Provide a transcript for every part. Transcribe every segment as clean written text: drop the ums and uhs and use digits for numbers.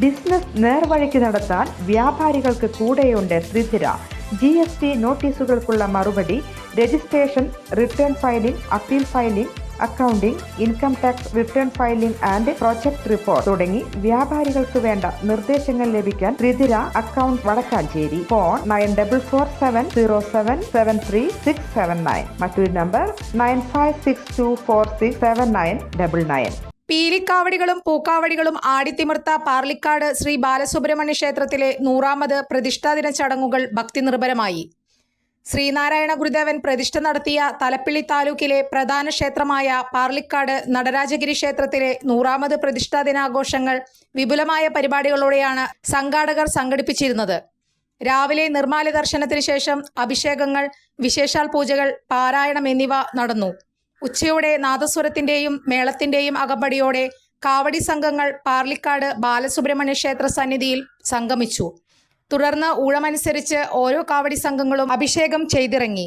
Business നേർവഴിക്ക് നടത്താൻ വ്യാപാരികൾക്ക് കൂടെയുണ്ട് ത്രിധിര. GST നോട്ടീസുകൾക്കുള്ള മറുപടി, registration, return filing, appeal filing, accounting, income tax return filing and project report തുടങ്ങി വ്യാപാരികൾക്ക് വേണ്ട നിർദ്ദേശങ്ങൾ ലഭിക്കാൻ ത്രിധിര അക്കൗണ്ട് വടക്കാഞ്ചേരി. ഫോൺ 9447077369. മറ്റൊരു നമ്പർ 9562467999. പീലിക്കാവടികളും പൂക്കാവടികളും ആടിത്തിമിർത്ത പാർലിക്കാട് ശ്രീ ബാലസുബ്രഹ്മണ്യ ക്ഷേത്രത്തിലെ 100ാമത് പ്രതിഷ്ഠാദിന ചടങ്ങുകൾ ഭക്തിനിർഭരമായി. ശ്രീനാരായണ ഗുരുദേവൻ പ്രതിഷ്ഠ നടത്തിയ തലപ്പിള്ളി താലൂക്കിലെ പ്രധാന ക്ഷേത്രമായ പാർലിക്കാട് നടരാജഗിരി ക്ഷേത്രത്തിലെ 100ാമത് പ്രതിഷ്ഠാദിനാഘോഷങ്ങൾ വിപുലമായ പരിപാടികളോടെയാണ് സംഘാടകർ സംഘടിപ്പിച്ചിരുന്നത്. രാവിലെ നിർമ്മാല്യ ദർശനത്തിന് ശേഷം അഭിഷേകങ്ങൾ, വിശേഷാൽ പൂജകൾ, പാരായണം എന്നിവ നടന്നു. ഉച്ചയോടെ നാദസ്വരത്തിന്റെയും മേളത്തിന്റെയും അകമ്പടിയോടെ കാവടി സംഘങ്ങൾ പാർലിക്കാട് ബാലസുബ്രഹ്മണ്യ ക്ഷേത്ര സന്നിധിയിൽ സംഗമിച്ചു. തുടർന്ന് ഊഴമനുസരിച്ച് ഓരോ കാവടി സംഘങ്ങളും അഭിഷേകം ചെയ്തിറങ്ങി.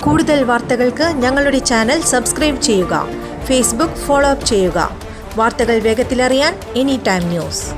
കൂടുതൽ വാർത്തകൾക്ക് ഞങ്ങളുടെ ചാനൽ സബ്സ്ക്രൈബ് ചെയ്യുക. ഫേസ്ബുക്ക് ഫോളോ അപ്പ് ചെയ്യുക. വാർത്തകൾ വേഗത്തിലറിയാൻ Anytime News.